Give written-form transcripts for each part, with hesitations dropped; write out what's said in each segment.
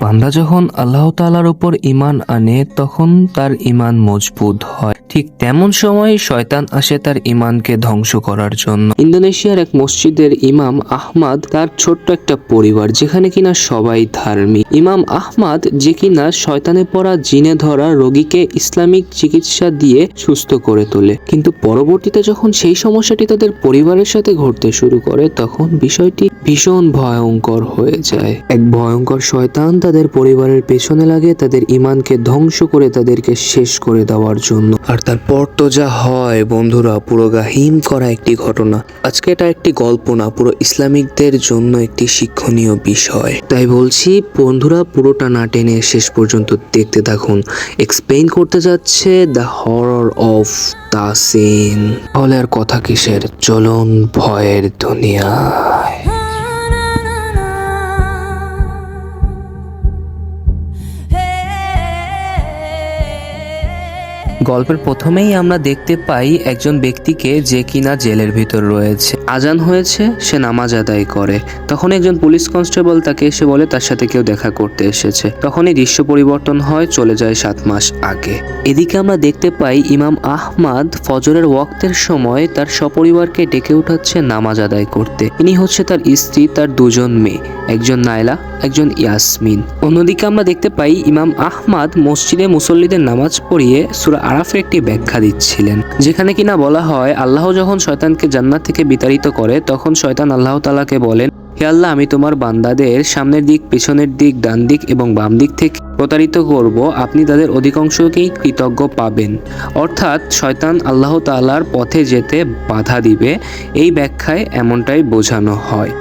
বান্দা যখন আল্লাহ তাআলার উপর ঈমান আনে তখন তার ঈমান মজবুত হয়। ঠিক তেমন সময় শয়তান আসে তার ঈমানকে ধ্বংস করার জন্য। ইন্দোনেশিয়ার এক মসজিদের ইমাম আহমাদ তার ছোট্ট একটা পরিবার, যেখানে কিনা সবাই ধার্মিক। ইমাম আহমাদ যে কিনা শয়তানে পড়া জিনে ধরা রোগীকে ইসলামিক চিকিৎসা দিয়ে সুস্থ করে তোলে, কিন্তু পরবর্তীতে যখন সেই সমস্যাটি তাদের পরিবারের সাথে ঘটতে শুরু করে তখন বিষয়টি ভীষণ ভয়ঙ্কর হয়ে যায়। এক ভয়ঙ্কর শয়তান তাদের পরিবারের পেছনে লাগে তাদের ঈমানকে ধ্বংস করে তাদেরকে শেষ করে দেওয়ার জন্য। আর তারপর তো যা হয় বন্ধুরা, পুরো গাহিম করা একটি ঘটনা। আজকে এটা একটি গল্প না, পুরো ইসলামিকদের জন্য একটি শিক্ষণীয় বিষয়। তাই বলছি বন্ধুরা, পুরোটা না টেনে শেষ পর্যন্ত দেখতে থাকুন। এক্সপ্লেইন করতে যাচ্ছে দ্য হরর অফ তাসিন। তাহলে আর কথা কিসের, চলুন ভয়ের দুনিয়ায়। গল্পের প্রথমেই আমরা দেখতে পাই একজন ব্যক্তিকে যে কিনা জেলের ভিতর রয়েছে। আজান হয়েছে, সে নামাজ আদায় করে। তখন একজন পুলিশ কনস্টেবল তাকে এসে বলে তার সাথে কেউ দেখা করতে এসেছে। তখনই দৃশ্য পরিবর্তন হয়, চলে যায় 7 মাস আগে। এদিকে আমরা দেখতে পাই ইমাম আহমাদ ফজরের ওয়াক্তের সময় তার সপরিবারকে ডেকে উঠাচ্ছে নামাজ আদায় করতে। ইনি হচ্ছে তার স্ত্রী, তার 2 জন মেয়ে, একজন নাইলা, একজন ইয়াসমিন। অন্যদিকে আমরা দেখতে পাই ইমাম আহমাদ মসজিদে মুসল্লিদের নামাজ পড়িয়ে সূরা আরাফের একটি ব্যাখ্যা দিচ্ছিলেন, যেখানে কিনা বলা হয় আল্লাহ যখন শয়তানকে জান্নাত থেকে বিতাড়িত করে তখন শয়তান আল্লাহ তাআলাকে বলেন, হে আল্লাহ, আমি তোমার বান্দাদের সামনের দিক, পেছনের দিক, ডান দিক এবং বাম দিক থেকে প্রতারিত করব, আপনি তাদের অধিকাংশকেই কৃতজ্ঞ পাবেন। অর্থাৎ শয়তান আল্লাহ তাআলার পথে যেতে বাধা দিবে। এই ব্যাখ্যায় এমনটাই বোঝানো হয়।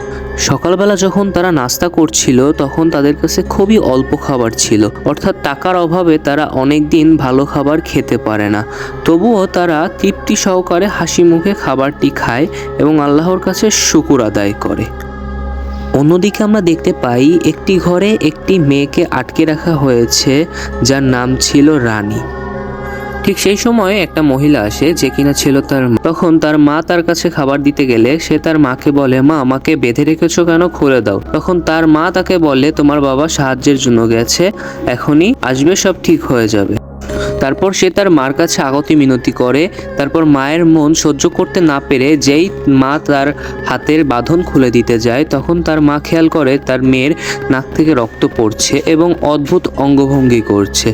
সকালবেলা যখন তারা নাস্তা করছিল তখন তাদের কাছে খুবই অল্প খাবার ছিল, অর্থাৎ টাকার অভাবে তারা অনেক দিন ভালো খাবার খেতে পারে না। তবুও তারা তৃপ্তি সহকারে হাসি মুখে খাবারটি খায় এবং আল্লাহর কাছে শুকর আদায় করে। অন্যদিকে আমরা দেখতে পাই একটি ঘরে একটি মেয়েকে আটকে রাখা হয়েছে, যার নাম ছিল রানী। ঠিক সেই সময় একটা মহিলা আসে যে কিনা ছিল তার মা। তখন তার মা তার কাছে খাবার দিতে গেলে সে তার মাকে বলে, মা, আমাকে বেঁধে রেখেছো কেন, খুলে দাও। তখন তার মা তাকে বলে, তোমার বাবা সাহায্যের জন্য গেছে, এখনই আসবে, সব ঠিক হয়ে যাবে। তারপর সে তার মার কাছে আগতি মিনতি করে। তারপর মায়ের মন সহ্য করতে না পেরে যেই মা তার হাতের বাঁধন খুলে দিতে যায় তখন তার মা খেয়াল করে তার মেয়ের নাক থেকে রক্ত পড়ছে এবং অদ্ভুত অঙ্গভঙ্গি করছে।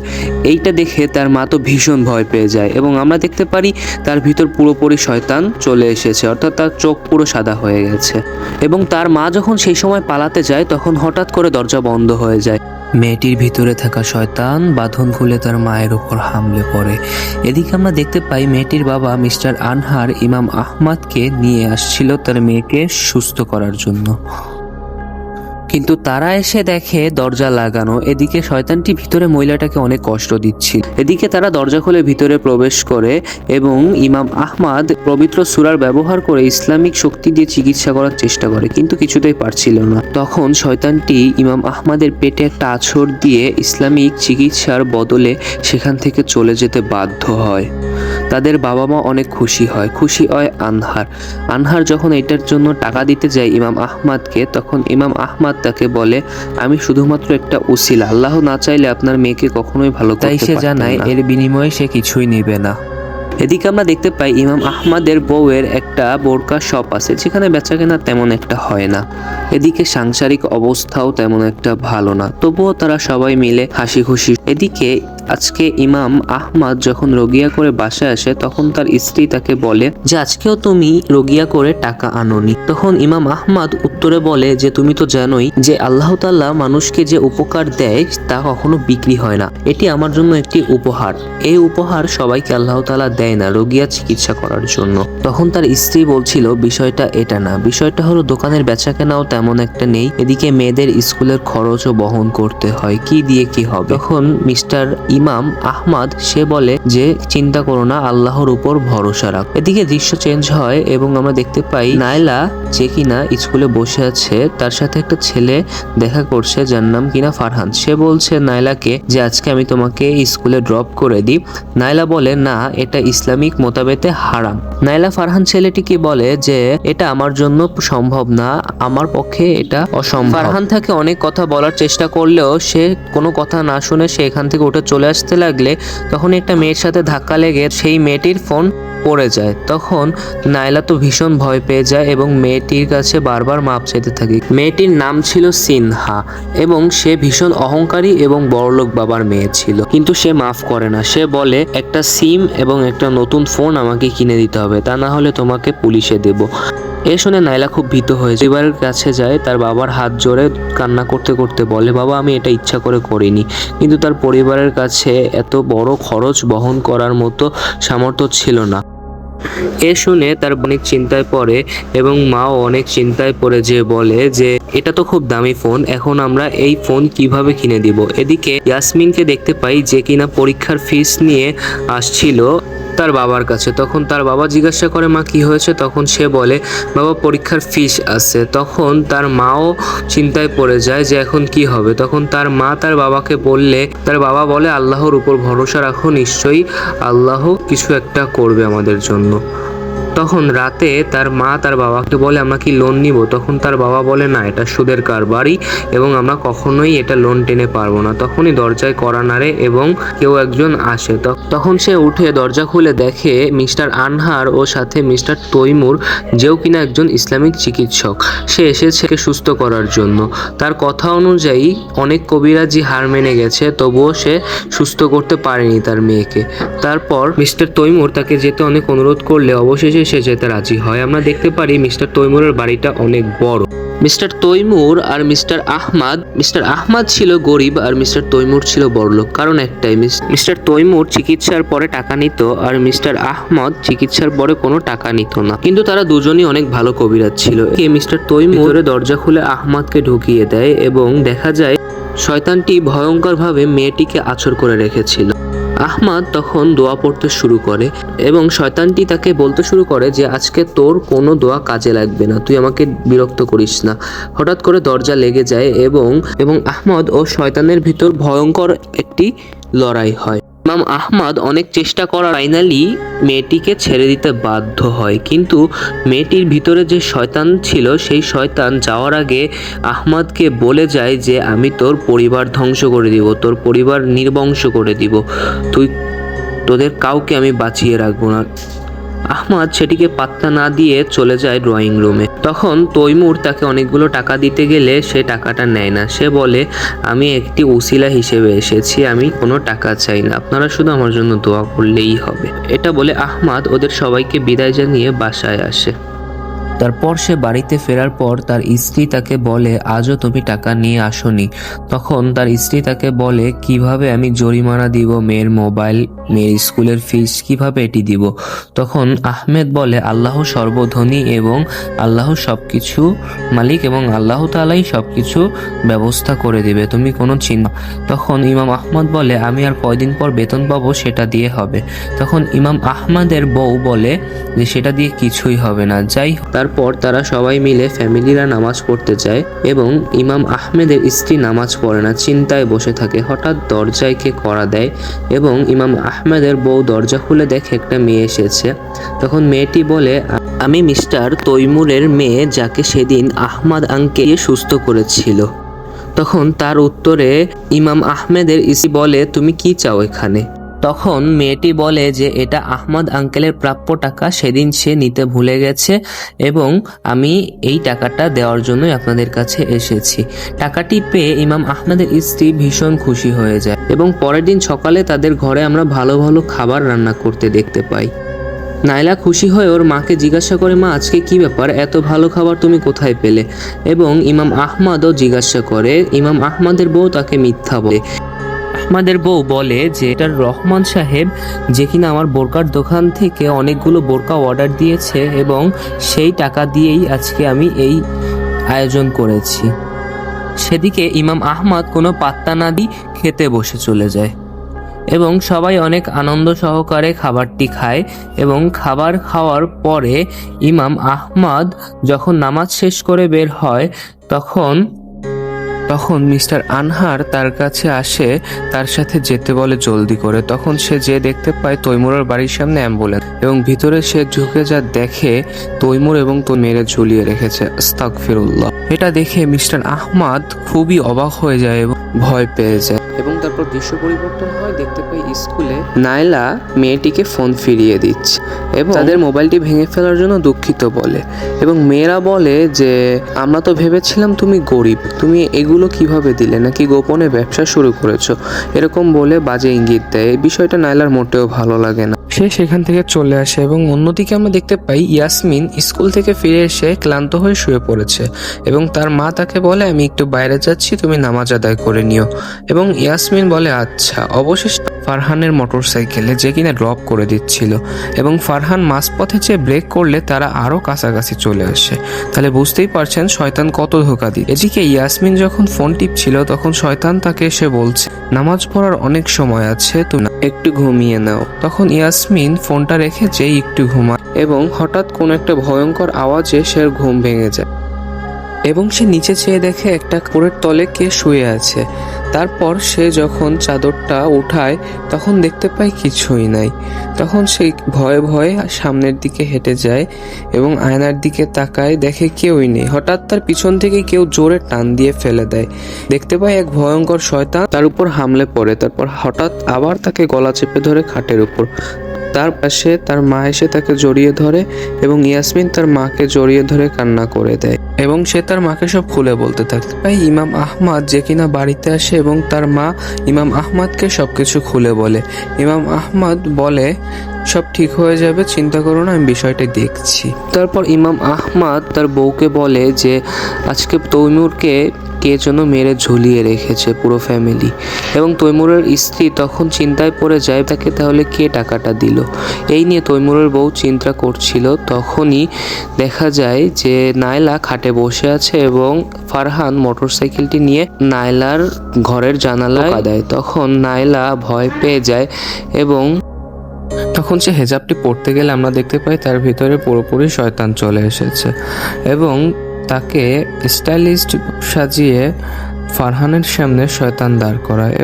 এইটা দেখে তার মা তো ভীষণ ভয় পেয়ে যায় এবং আমরা দেখতে পারি তার ভিতর পুরোপুরি শয়তান চলে এসেছে, অর্থাৎ তার চোখ পুরো সাদা হয়ে গেছে। এবং তার মা যখন সেই সময় পালাতে যায় তখন হঠাৎ করে দরজা বন্ধ হয়ে যায়। মেয়েটির ভিতরে থাকা শয়তান বাঁধন খুলে তার মায়ের উপর হামলে পড়ে। এদিকে আমরা দেখতে পাই মেয়েটির বাবা মিস্টার আনহার ইমাম আহমাদকে নিয়ে আসছিল তার মেয়েকে সুস্থ করার জন্য, কিন্তু তারা এসে দেখে দরজা লাগানো। এদিকে শয়তানটি ভিতরে মহিলাটাকে অনেক কষ্ট দিচ্ছিল। এদিকে তারা দরজা খুলে ভিতরে প্রবেশ করে এবং ইমাম আহমাদ পবিত্র সূরার ব্যবহার করে ইসলামিক শক্তি দিয়ে চিকিৎসা করার চেষ্টা করে, কিন্তু কিছুতেই পারছিল না। তখন শয়তানটি ইমাম আহমাদের পেটে একটা আছর দিয়ে ইসলামিক চিকিৎসার বদলে সেখান থেকে চলে যেতে বাধ্য হয়। তাদের বাবা মা অনেক খুশি হয় আনহার যখন এটার জন্য টাকা দিতে যায় ইমাম আহমাদকে, তখন ইমাম আহমাদ তাকে বলে, আমি শুধুমাত্র একটা উসিলা, আল্লাহ না চাইলে আপনার মেয়েকে কখনোই ভালো করতে পারতেন না। তাই সে জানায় এর বিনিময়ে সে কিছুই নেবে না। এদিকে আমরা দেখতে পাই ইমাম আহমাদের বউয়ের একটা বোরকা শপ আছে, যেখানে বেচাকেনা তেমন একটা হয় না। এদিকে সাংসারিক অবস্থাও তেমন একটা ভালো না, তবুও তারা সবাই মিলে হাসি খুশি। এদিকে আজকে ইমাম আহমাদ যখন রোগিয়া করে বাসায় আসে তখন তার স্ত্রী তাকে বলে যে আজকেও তুমি রোগিয়া করে টাকা আনোনি। তখন ইমাম আহমাদ উত্তরে বলে যে তুমি তো জানোই যে আল্লাহ তাআলা মানুষকে যে উপকার দেয় তা কখনো বিক্রি হয় না, এটি আমার জন্য একটি উপহার। এই উপহার সবাইকে আল্লাহ তাআলা দেয় না রোগিয়া চিকিৎসা করার জন্য। তখন তার স্ত্রী বলছিল বিষয়টা এটা না, বিষয়টা হলো দোকানের বেচাকেনাও তেমন একটা নেই, এদিকে মেয়েদের স্কুলের খরচও বহন করতে হয়, কি দিয়ে কি হবে। তখন মিস্টার ইমাম আহমদ সে বলে যে চিন্তা করো না, আল্লাহর উপর ভরসা রাখ। এদিকে দৃশ্য চেঞ্জ হয় এবং আমরা দেখতে পাই নাইলা যে কিনা স্কুলে বসে আছে, তার সাথে একটা ছেলে দেখা করছে যার নাম কিনা ফারহান। সে বলছে নাইলাকে যে আজকে আমি তোমাকে স্কুলে ড্রপ করে দিই। নাইলা বলে না, এটা ইসলামিক মোতাবেতে হারাম। নাইলা ফারহান ছেলেটিকে বলে যে এটা আমার জন্য সম্ভব না, আমার পক্ষে এটা অসম্ভব। ফারহান তাকে অনেক কথা বলার চেষ্টা করলেও সে কোনো কথা না শুনে সে এখান থেকে উঠে চলে আসতে লাগলে তখন একটা মেয়ের সাথে ধাক্কা লেগে সেই মেয়েটির ফোন পড়ে যায়। তখন নাইলা তো ভীষণ ভয় পেয়ে যায় এবং মেয়েটির কাছে বারবার মাপ চাইতে থাকে। মেয়েটির নাম ছিল সিনহা এবং সে ভীষণ অহংকারী এবং বড়লোক বাবার মেয়ে ছিল, কিন্তু সে মাফ করে না। সে বলে একটা সিম এবং একটা নতুন ফোন আমাকে কিনে দিতে হবে, তা না হলে তোমাকে পুলিশে দেব। এ শুনে নাইলা খুব ভীত হয়ে পরিবারের কাছে যায়, তার বাবার হাত জোড়ে কান্না করতে করতে বলে বাবা আমি এটা ইচ্ছা করে করিনি, কিন্তু তার পরিবারের কাছে এত বড় খরচ বহন করার মতো সামর্থ্য ছিল না। এ শুনে তার অনেক চিন্তায় পড়ে এবং মাও অনেক চিন্তায় পড়ে যে বলে যে এটা তো খুব দামি ফোন, এখন আমরা এই ফোন কিভাবে কিনে দিব। এদিকে ইয়াসমিনকে দেখতে পাই যে কিনা পরীক্ষার ফিস নিয়ে আসছিল তার বাবার কাছে। তখন তার বাবা জিজ্ঞাসা করে মা কি হয়েছে, তখন সে বলে বাবা পরীক্ষার ফিস আছে। তখন তার মাও চিন্তায় পড়ে যায় যে এখন কি হবে। তখন তার মা তার বাবাকে বললে তার বাবা বলে আল্লাহর উপর ভরসা রাখো, নিশ্চয়ই আল্লাহ কিছু একটা করবে আমাদের জন্য। তখন রাতে তার মা তার বাবাকে বলে আমরা কি লোন নিব। তখন তার বাবা বলে না, এটা সুদের কারবারই এবং আমরা কখনোই এটা লোন টেনে পারবো না। তখনই দরজায় কড়া নাড়ে এবং কেউ একজন আসে। তখন সে উঠে দরজা খুলে দেখে মিস্টার আনহার ও সাথে মিস্টার তৈমুর, যেও কিনা একজন ইসলামিক চিকিৎসক। সে এসেছে সুস্থ করার জন্য। তার কথা অনুযায়ী অনেক কবিরাজি হার মেনে গেছে, তবুও সে সুস্থ করতে পারেনি তার মেয়েকে। তারপর মিস্টার তৈমুর তাকে যেতে অনেক অনুরোধ করলে অবশেষে সে যেতে রাজি হয়। আমরা দেখতে পারি মিস্টার তৈমুরের বাড়িটা অনেক বড়। মিস্টার তৈমুর আর মিস্টার আহমদ ছিল গরিব আর মিস্টার তৈমুর ছিল বড়লোক। কারণ একটাই, মিস্টার তৈমুর চিকিৎসার পরে টাকা নিত আর মিস্টার আহমদ চিকিৎসার পরে কোনো টাকা নিত না, কিন্তু তারা দুজনই অনেক ভালো কবিরাজ ছিল। মিস্টার তৈমুর দরজা খুলে আহমদকে ঢুকিয়ে দেয় এবং দেখা যায় শয়তানটি ভয়ঙ্করভাবে মেয়েটিকে আছর করে রেখেছিল। আহমদ তখন দোয়া পড়তে শুরু করে এবং শয়তানটি তাকে বলতে শুরু করে যে আজকে তোর কোনো দোয়া কাজে লাগবে না, তুই আমাকে বিরক্ত করিস না। হঠাৎ করে দরজা লেগে যায় এবং আহমদ ও শয়তানের ভিতর ভয়ঙ্কর একটি লড়াই হয়। ইমাম আহমদ অনেক চেষ্টা করার ফাইনালি মেয়েটিকে ছেড়ে দিতে বাধ্য হয়, কিন্তু মেয়েটির ভিতরে যে শয়তান ছিল সেই শয়তান যাওয়ার আগে আহমদকে বলে যায় যে আমি তোর পরিবার ধ্বংস করে দিব, তোর পরিবার নির্বংশ করে দিব, তোদের কাউকে আমি বাঁচিয়ে রাখবো না। আহমদ সেটিকে পাত্তা না দিয়ে চলে যায় ড্রয়িং রুমে। তখন তৈমুর তাকে অনেকগুলো টাকা দিতে গেলে সে টাকাটা নেয় না। সে বলে আমি একটি উসিলা হিসেবে এসেছি, আমি কোনো টাকা চাই না, আপনারা শুধু আমার জন্য দোয়া করলেই হবে। এটা বলে আহমদ ওদের সবাইকে বিদায় জানিয়ে বাসায় আসে। তারপর সে বাড়িতে ফেরার পর তার স্ত্রী তাকে বলে আজও তুমি টাকা নিয়ে আসোনি। তখন তার স্ত্রী তাকে বলে কিভাবে আমি জরিমানা দিব, মেয়ের মোবাইল, মেয়ের স্কুলের ফিস কিভাবে এটি দিব। তখন আহমেদ বলে আল্লাহ সর্বধনী এবং আল্লাহ সবকিছু মালিক এবং আল্লাহ তাআলাই সবকিছু ব্যবস্থা করে দিবে, তুমি কোনো চিন্তা। তখন ইমাম আহমদ বলে আমি আর কয়দিন পর বেতন পাবো, সেটা দিয়ে হবে। তখন ইমাম আহমদের বউ বলে যে সেটা দিয়ে কিছুই হবে না, যাই। তারপর তারা সবাই মিলে ফ্যামিলিরা নামাজ পড়তে যায় এবং ইমাম আহমেদের স্ত্রী নামাজ পড়ে না, চিন্তায় বসে থাকে। হঠাৎ দরজায় কে কড়া দেয় এবং ইমাম আহমেদের বউ দরজা খুলে দেখে একটা মেয়ে এসেছে। তখন মেয়েটি বলে আমি মিস্টার তৈমুরের মেয়ে, যাকে সেদিন আহমদ আঙ্কেল সুস্থ করেছিল। তখন তার উত্তরে ইমাম আহমেদের স্ত্রী বলে তুমি কি চাও এখানে। তখন মেয়েটি বলে যে এটা আহমদ আঙ্কেলের প্রাপ্য টাকা, সেদিন সে নিতে ভুলে গেছে এবং আমি এই টাকাটা দেওয়ার জন্যই আপনাদের কাছে এসেছি। টাকাটি পেয়ে ইমাম আহমেদের স্ত্রী ভীষণ খুশি হয়ে যায় এবং পরের দিন সকালে তাদের ঘরে আমরা ভালো ভালো খাবার রান্না করতে দেখতে পাই। নাইলা খুশি হয়ে ওর মাকে জিজ্ঞাসা করে মা আজকে কি ব্যাপার, এত ভালো খাবার তুমি কোথায় পেলে। এবং ইমাম আহমদও জিজ্ঞাসা করে, ইমাম আহমদের বউ তাকে মিথ্যা বলে। আহমদের বউ বলে যে এটা রহমান সাহেব, যে কিনা আমার বোরকার দোকান থেকে অনেকগুলো বোরকা অর্ডার দিয়েছে এবং সেই টাকা দিয়েই আজকে আমি এই আয়োজন করেছি। সেদিকে ইমাম আহমদ কোনো পাত্তা না দিয়ে খেতে বসে চলে যায়। এবং সবাই অনেক আনন্দ সহকারে খাবারটি খায় এবং খাবার খাওয়ার পরে ইমাম আহমদ যখন নামাজ শেষ করে বের হয় তখন মিস্টার আনহার তার কাছে আসে, তার সাথে যেতে বলে জলদি করে। তখন সে যে দেখতে পায় তৈমুরের বাড়ির সামনে অ্যাম্বুলেন্স এবং ভিতরে সে ঝুঁকে যা দেখে তৈমুর এবং মেরে ঝুলিয়ে রেখেছে। আস্তাগফিরুল্লাহ। এটা দেখে মিস্টার আহমদ খুবই অবাক হয়ে যায় এবং ভয় পেয়ে যায় এবং তারপর দৃশ্য পরিবর্তন হয়। দেখতে পাই স্কুলে নাইলা মেয়েটিকে ফোন ফিরিয়ে দিচ্ছে এবং তাদের মোবাইলটি ভেঙে ফেলার জন্য দুঃখিত বলে এবং মেয়েরা বলে যে আমরা তো ভেবেছিলাম তুমি গরিব, তুমি এগুলো কিভাবে দিলে, নাকি গোপনে ব্যবসা শুরু করেছো, এরকম বলে বাজে ইঙ্গিত দেয়। এই বিষয়টা নাইলার মোটেও ভালো লাগে না। সে সেখান থেকে চলে আসে এবং অন্যদিকে আমরা দেখতে পাই ইয়াসমিন স্কুল থেকে ফিরে এসে ক্লান্ত হয়ে শুয়ে পড়েছে এবং তার মা তাকে বলে আমি একটু বাইরে যাচ্ছি, তুমি নামাজ আদায় করে নিও। এবং ইয়াসমিন বলে আচ্ছা। অবশেষে ফারহানের মোটরসাইকেলে যে কিনা ড্রপ করে দিচ্ছিল এবং ফারহান মাঝপথে যে ব্রেক করলে তারা আরো কাছাকাছি চলে আসে। তাহলে বুঝতেই পারছেন শয়তান কত ধোঁকা দিই। এদিকে ইয়াসমিন যখন ফোন টিপছিল তখন শয়তান তাকে এসে বলছে নামাজ পড়ার অনেক সময় আছে, তুমি একটু ঘুমিয়ে নাও। তখন ইয়াসমিন ফোনটা রেখে যেই একটু ঘুমায় এবং হঠাৎ কোন একটা ভয়ঙ্কর আওয়াজে সে ঘুম ভেঙে যায় এবং সে নিচে চেয়ে দেখে একটা কাপড়ের তলে কে শুয়ে আছে। তারপর সে যখন চাদরটা উঠায় তখন দেখতে পায় কিছুই নাই। তখন সে ভয়ে ভয়ে সামনের দিকে হেঁটে যায় এবং আয়নার দিকে তাকায়, দেখে কেউই নেই। হঠাৎ তার পিছন থেকে কেউ জোরে টান দিয়ে ফেলে দেয়। দেখতে পায় এক ভয়ঙ্কর শয়তান তার উপর হামলে পড়ে। তারপর হঠাৎ আবার তাকে গলা চেপে ধরে খাটের উপর। তার পাশে তার মা এসে তাকে জড়িয়ে ধরে এবং ইয়াসমিন তার মাকে জড়িয়ে ধরে কান্না করে দেয় এবং সে তার মাকে সব খুলে বলতে থাকে। তাই ইমাম আহমদ যে কিনা বাড়িতে আসে এবং তার মা ইমাম আহমদকে সবকিছু খুলে বলে। ইমাম আহমদ বলে সব ঠিক হয়ে যাবে, চিন্তা করো না, আমি বিষয়টা দেখছি। তারপর ইমাম আহমদ তার বউকে বলে যে আজকে তৈমুরকে কে যেন মেরে ঝুলিয়ে রেখেছে পুরো ফ্যামিলি এবং তৈমুরের স্ত্রী তখন চিন্তায় পড়ে যায় তাকে তাহলে কে টাকাটা দিল। এই নিয়ে তৈমুরের বউ চিন্তা করছিল। তখনই দেখা যায় যে নাইলা খাটে বসে আছে এবং ফারহান মোটরসাইকেলটি নিয়ে নাইলার ঘরের জানালায় দেয়। তখন নাইলা ভয় পেয়ে যায় এবং তখন সে হেজাবটি পড়তে গেলে আমরা দেখতে পাই তার ভিতরে পুরোপুরি শয়তান চলে এসেছে এবং তাকে স্টাইলিস্ট সাজিয়ে ফারহানের সামনে শয়তান দাঁড় করায়।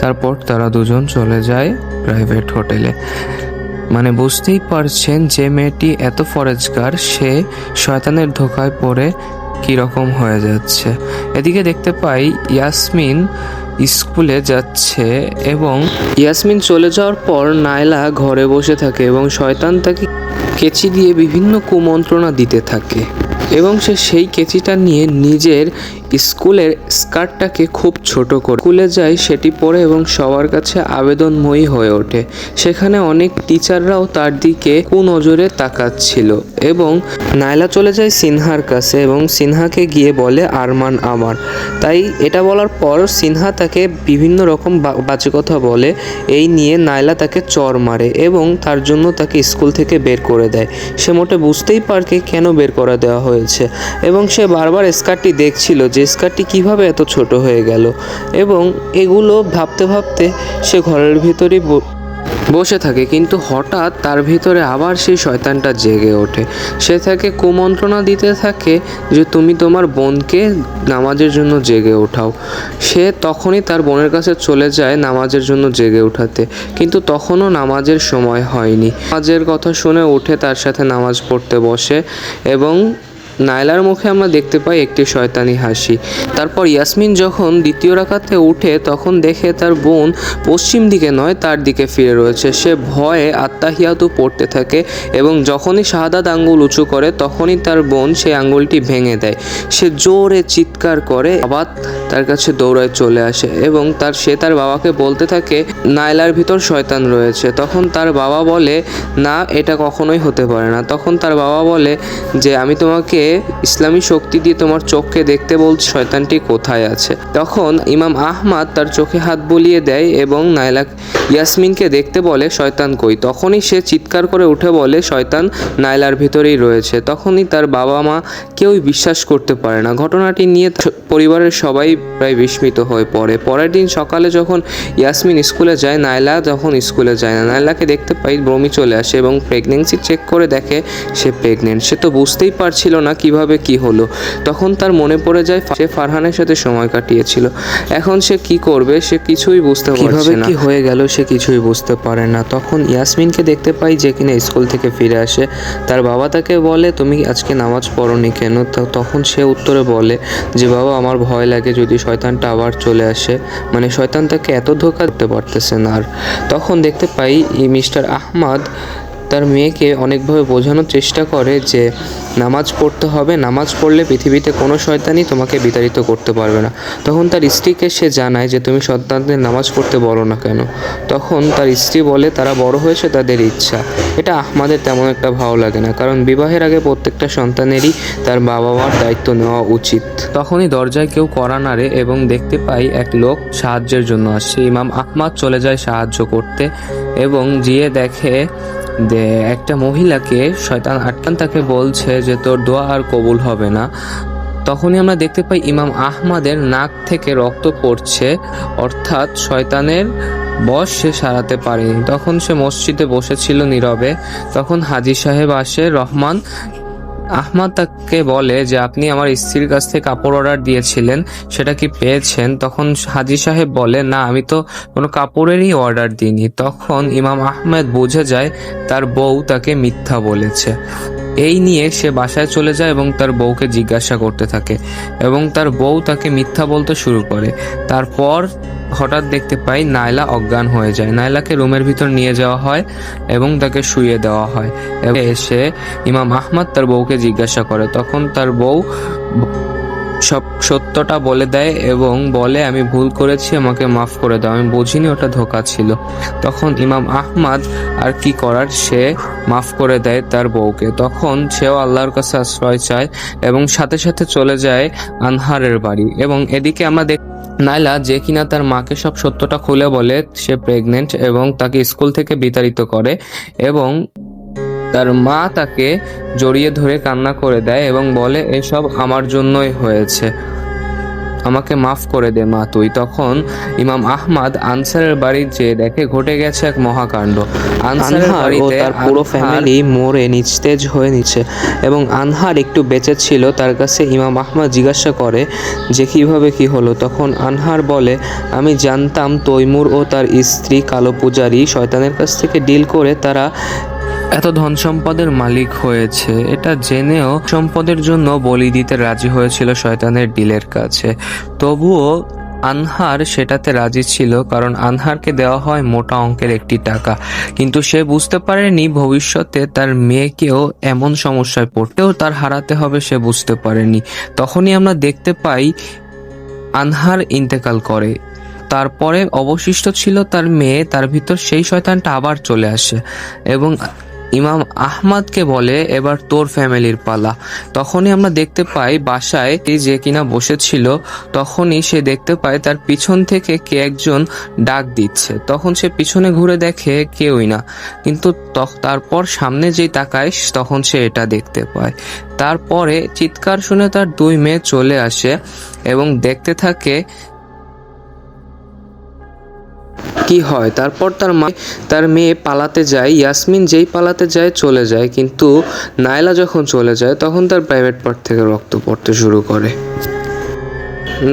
তারপর তারা দুজন চলে যায় প্রাইভেট হোটেলে। মানে বুঝতেই পারছেন যে মেয়েটি এত ফরেজগার সে শয়তানের ধোকায় পড়ে কিরকম হয়ে যাচ্ছে। এদিকে দেখতে পাই ইয়াসমিন স্কুলে যাচ্ছে এবং ইয়াসমিন চলে যাওয়ার পর নাইলা ঘরে বসে থাকে এবং শয়তান তাকে কেচি দিয়ে বিভিন্ন কুমন্ত্রণা দিতে থাকে এবং সে সেই কেচিটা নিয়ে নিজের স্কুলের স্কার্টটাকে খুব ছোট করে স্কুলে যায়, সেটি পরে এবং সবার কাছে আবেদনময়ী হয়ে ওঠে। সেখানে অনেক টিচাররাও তার দিকে কুনজরে তাকাচ্ছিল এবং নাইলা চলে যায় সিনহার কাছে এবং সিনহাকে গিয়ে বলে আরমান আমার। তাই এটা বলার পর সিনহা তাকে বিভিন্ন রকম বাজে কথা বলে। এই নিয়ে নাইলা তাকে চর মারে এবং তার জন্য তাকে স্কুল থেকে বের করে দেয়। সে মোটে বুঝতেই পারকে কেন বের করে দেওয়া হয়েছে এবং সে বারবার স্কার্টটি দেখছিল যে স্কার্টটি কিভাবে এত ছোট হয়ে গেল এবং এগুলো ভাবতে ভাবতে সে ঘরের ভিতরেই বসে থাকে। কিন্তু হঠাৎ তার ভিতরে আবার সেই শয়তানটা জেগে ওঠে। সে তাকে কুমন্ত্রণা দিতে থাকে যে তুমি তোমার বোনকে নামাজের জন্য জেগে ওঠাও। সে তখনই তার বোনের কাছে চলে যায় নামাজের জন্য জেগে ওঠাতে, কিন্তু তখনও নামাজের সময় হয়নি। নামাজের কথা শুনে উঠে তার সাথে নামাজ পড়তে বসে এবং নাইলার মুখে আমরা দেখতে পাই একটি শয়তানি হাসি। তারপর ইয়াসমিন যখন দ্বিতীয় রাকাতে উঠে তখন দেখে তার বোন পশ্চিম দিকে নয় তার দিকে ফিরে রয়েছে। সে ভয়ে আত্তাহিয়াতু পড়তে থাকে এবং যখনই শাহাদাত আঙ্গুল উঁচু করে তখনই তার বোন সেই আঙ্গুলটি ভেঙে দেয়। সে জোরে চিৎকার করে, বাবা তার কাছে দৌড়ায় চলে আসে এবং সে তার বাবাকে বলতে থাকে নাইলার ভিতর শয়তান রয়েছে। তখন তার বাবা বলে না, এটা কখনোই হতে পারে না। তখন তার বাবা বলে যে আমি তোমাকে ইসলামী শক্তি দিয়ে তোমার চোখকে দেখতে বলছে শয়তানটি কোথায় আছে। তখন ইমাম আহমদ তার চোখে হাত বুলিয়ে দেয় এবং ইয়াসমিনকে দেখতে বলে শয়তান কই। তখনই সে চিৎকার করে উঠে বলে শয়তান নাইলার ভিতরেই রয়েছে। তখনই তার বাবা মা কেউই বিশ্বাস করতে পারে না। ঘটনাটি নিয়ে পরিবারের সবাই প্রায় বিস্মিত হয়ে পড়ে। পরের দিন সকালে যখন ইয়াসমিন স্কুলে যায়, নাইলা তখন স্কুলে যায় না। নাইলাকে দেখতে পাই বমি চলে আসে এবং প্রেগনেন্সি চেক করে দেখে সে প্রেগনেন্ট। সে তো বুঝতেই পারছিল না কিভাবে কি হলো। তখন তার মনে পড়ে যায় সে ফারহানের সাথে সময় কাটিয়েছিল। এখন সে কি করবে সে কিছুই বুঝতে পারছে না, কি হয়ে গেল সে কিছুই বুঝতে পারে না। তখন ইয়াসমিনকে দেখতে পাই যে কিনা স্কুল থেকে ফিরে আসে। তার বাবা তাকে বলে তুমি আজকে নামাজ পড়োনি কেন? তখন সে উত্তরে বলে যে বাবা আমার ভয় লাগে যদি শয়তানটা আবার চলে আসে, মানে শয়তান তাকে এত ধোঁকা দিতে পারতেছে না। আর তখন দেখতে পাই মিস্টার আহমদ তার মেয়েকে অনেকভাবে বোঝানোর চেষ্টা করে যে নামাজ পড়তে হবে, নামাজ পড়লে পৃথিবীতে কোনো শয়তানই তোমাকে বিতাড়িত করতে পারবে না। তখন তার স্ত্রীকে সে জানায় যে তুমি সন্তানদের নামাজ পড়তে বলো না কেন? তখন তার স্ত্রী বলে তারা বড় হয়েছে তাদের ইচ্ছা। এটা আহমদের তেমন একটা ভালো লাগে না, কারণ বিবাহের আগে প্রত্যেকটা সন্তানেরই তার বাবা মার দায়িত্ব নেওয়া উচিত। তখনই দরজায় কেউ কড়া নাড়ে এবং দেখতে পাই এক লোক সাহায্যের জন্য আসছে। ইমাম আহমদ চলে যায় সাহায্য করতে এবং গিয়ে দেখে একটা মহিলাকে শয়তান আটকান, তাকে বলছে যে তোর দোয়া আর কবুল হবে না। তখনই আমরা দেখতে পাই ইমাম আহমদের নাক থেকে রক্ত পড়ছে, অর্থাৎ শয়তানের বশ সে সারাতে পারেনি। তখন সে মসজিদে বসেছিল নীরবে। তখন হাজী সাহেব আসে। রহমান আহমদ তাকে বলে যে আপনি আমার স্ত্রীর কাছ থেকে কাপড় অর্ডার দিয়েছিলেন, সেটা কি পেয়েছেন? তখন হাজী সাহেব বলে না, আমি তো কোনো কাপড়েরই অর্ডার দিইনি। তখন ইমাম আহমেদ বুঝে যায় তার বউ তাকে মিথ্যা বলেছে। এই নিয়ে সে বাসায় চলে যায় এবং তার বউকে জিজ্ঞাসা করতে থাকে এবং তার বউ তাকে মিথ্যা বলতে শুরু করে। তারপর হঠাৎ দেখতে পাই নাইলা অজ্ঞান হয়ে যায়। নাইলাকে রুমের ভিতর নিয়ে যাওয়া হয় এবং তাকে শুইয়ে দেওয়া হয়। এসে ইমাম আহমদ তার বউকে জিজ্ঞাসা করে। তখন তার বউ সব সত্যটা বলে দেয় এবং বলে আমি ভুল করেছি, আমাকে মাফ করে দাও, আমি বুঝিনি ওটা ধোঁকা ছিল। তখন ইমাম আহমদ আর কি করার, সে মাফ করে দেয় তার বউকে। তখন সেও আল্লাহর কাছে আশ্রয় চায় এবং সাথে সাথে চলে যায় আনহারের বাড়ি। এবং এদিকে আমরা নাইলা যে কিনা তার মাকে সব সত্যটা খুলে বলে সে প্রেগনেন্ট এবং তাকে স্কুল থেকে বিতাড়িত করে এবং তার মা তাকে জড়িয়ে ধরে কান্না করে দেয় এবং বলে এসব আমার জন্যই হয়েছে, আমাকে মাফ করে দে মা তুই। তখন ইমাম আহমদ আনসারের বাড়ি যেয়ে দেখে ঘটে গেছে এক মহাকাণ্ড। আনসারের বাড়িতে তার পুরো ফ্যামিলি মরে নিস্তেজ হয়ে নিচ্ছে এবং আনহার একটু বেঁচে ছিল। তার কাছে ইমাম আহমদ জিজ্ঞাসা করে যে কিভাবে কি হলো। তখন আনহার বলে আমি জানতাম তৈমুর ও তার স্ত্রী কালো পূজারী শয়তানের কাছ থেকে ডিল করে তারা এত ধন সম্পদের মালিক হয়েছে। এটা জেনেও সম্পদের জন্য বলি দিতে রাজি হয়েছিল শয়তানের ডিলের কাছে। তবুও আনহার সেটাতে রাজি ছিল, কারণ আনহারকে দেওয়া হয় মোটা অঙ্কের একটি টাকা। কিন্তু সে বুঝতে পারেনি ভবিষ্যতে তার মেয়েকেও এমন সমস্যায় পড়তেও তার হারাতে হবে, সে বুঝতে পারেনি। তখনই আমরা দেখতে পাই আনহার ইন্তেকাল করে। তারপরে অবশিষ্ট ছিল তার মেয়ে। তার ভিতর সেই শয়তানটা আবার চলে আসে এবং ইমাম আহমদকে বলে এবার তোর ফ্যামিলির পালা। তখনই আমরা দেখতে পাই বাসায় যে কিনা বসেছিল, তখনই সে দেখতে পায় তার পিছন থেকে কে একজন ডাক দিচ্ছে। তখন সে পিছনে ঘুরে দেখে কেউই না, কিন্তু তারপর সামনে যেই তাকায় তখন সে এটা দেখতে পায়। তারপরে চিৎকার শুনে তার দুই মেয়ে চলে আসে এবং দেখতে থাকে কি হয়। তারপর তার মেয়ে পালাতে যায়। ইয়াসমিন যেই পালাতে যায় চলে যায়, কিন্তু নাইলা যখন চলে যায় তখন তার প্রাইভেট পার্ট থেকে রক্ত পড়তে শুরু করে।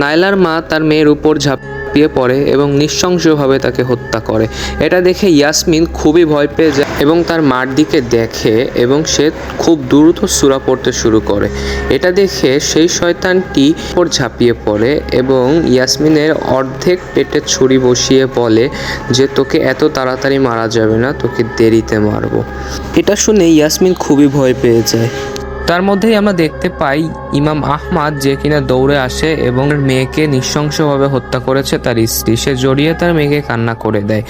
নাইলার মা তার মেয়ের উপর ঝাঁপিয়ে পড়ে এবং নৃশংসভাবে তাকে হত্যা করে। এটা দেখে ইয়াসমিন খুবই ভয় পেয়ে যায় এবং তার মার দিকে দেখে এবং সে খুব দ্রুত সূরা পড়তে শুরু করে। এটা দেখে সেই শয়তানটি উপর ঝাঁপিয়ে পড়ে এবং ইয়াসমিনের অর্ধেক পেটে ছুরি বসিয়ে বলে যে তোকে এত তাড়াতাড়ি মারা যাবে না, তোকে দেরিতে মারবো। এটা শুনে ইয়াসমিন খুবই ভয় পেয়ে যায় তার মধ্যেই আমরা দেখতে পাই ইমাম আহমদ যে কিনা দৌড়ে আসে এবং মেয়েকে নৃশংসভাবে হত্যা করেছে তার স্ত্রী। সে জড়িয়ে তার মেয়েকে কান্না করে দেয়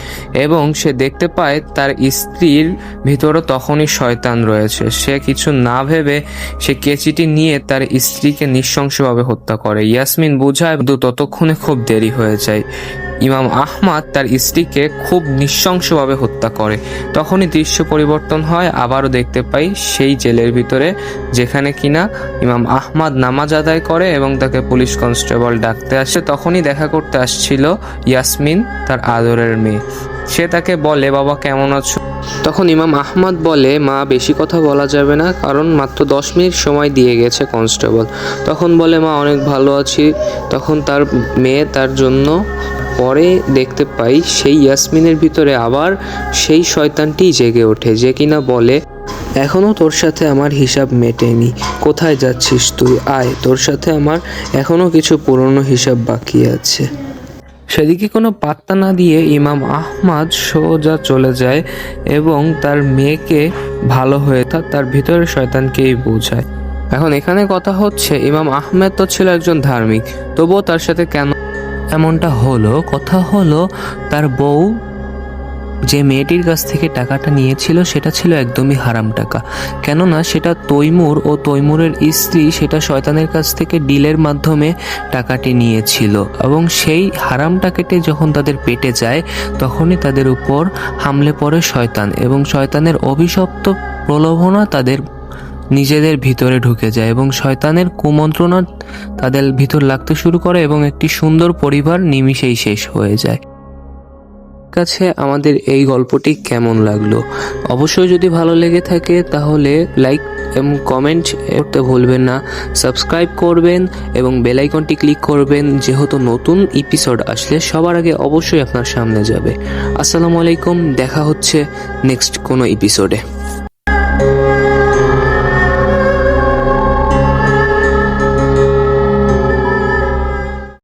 এবং সে দেখতে পায় তার স্ত্রীর ভিতরে তখনই শয়তান রয়েছে। সে কিছু না ভেবে সে কেচিটি নিয়ে তার স্ত্রীকে নৃশংসভাবে হত্যা করে। ইয়াসমিন বুঝায়, কিন্তু ততক্ষণে খুব দেরি হয়ে যায়। ইমাম আহমদ তার স্ত্রীকে খুব নৃশংসভাবে হত্যা করে। তখনই দৃশ্য পরিবর্তন হয়, আবারও দেখতে পাই সেই জেলের ভিতরে যেখানে কিনা ইমাম আহমদ নামাজ আদায় করে এবং তাকে পুলিশ কনস্টেবল ডাকতে আসে। তখনই দেখা করতে আসছিল ইয়াসমিন, তার আদরের মেয়ে। সে তাকে বলে, বাবা কেমন আছো? তখন ইমাম আহমদ বলে, মা বেশি কথা বলা যাবে না, কারণ মাত্র 10 মিনিট সময় দিয়ে গেছে কনস্টেবল। তখন বলে, মা অনেক ভালো আছি। তখন তার মেয়ে তার জন্য পরে দেখতে পাই সেই ইয়াসমিনের ভিতরে আবার সেই শয়তানটি জেগে ওঠে, যে কিনা বলে, এখনও তোর সাথে আমার হিসাব মেটেনি, কোথায় যাচ্ছিস তুই? আয়, তোর সাথে আমার এখনও কিছু পুরনো হিসাব বাকি আছে। সেদিকে কোনো পাত্তা না দিয়ে ইমাম আহমদ সোজা চলে যায় এবং তার মেয়েকে ভালো হয়ে তার ভিতরে শয়তানকেই বোঝায়। এখন এখানে কথা হচ্ছে, ইমাম আহমেদ তো ছিল একজন ধার্মিক, তবুও তার সাথে কেন এমনটা হলো? কথা হলো, তার বউ যে মেয়েটির কাছ থেকে টাকাটা নিয়েছিল সেটা ছিল একদমই হারাম টাকা। কেননা সেটা তৈমুর ও তৈমুরের স্ত্রী সেটা শয়তানের কাছ থেকে ডিলের মাধ্যমে টাকাটি নিয়েছিল এবং সেই হারাম টাকাটি যখন তাদের পেটে যায় তখনই তাদের উপর হামলে পড়ে শয়তান এবং শয়তানের অভিশপ্ত প্রলোভনা তাদের নিজেদের ভিতরে ঢুকে যায় এবং শয়তানের কুমন্ত্রণা তাদের ভিতর লাগতে শুরু করে এবং একটি সুন্দর পরিবার নিমিষেই শেষ হয়ে যায়। কাছে আমাদের এই গল্পটি কেমন লাগলো? অবশ্যই যদি ভালো লেগে থাকে তাহলে লাইক এবং কমেন্ট করতে ভুলবেন না, সাবস্ক্রাইব করবেন এবং বেল আইকনটি ক্লিক করবেন, যেহেতু নতুন এপিসোড আসলে সবার আগে অবশ্যই আপনার সামনে যাবে। আসসালামু আলাইকুম, দেখা হচ্ছে নেক্সট কোনো এপিসোডে।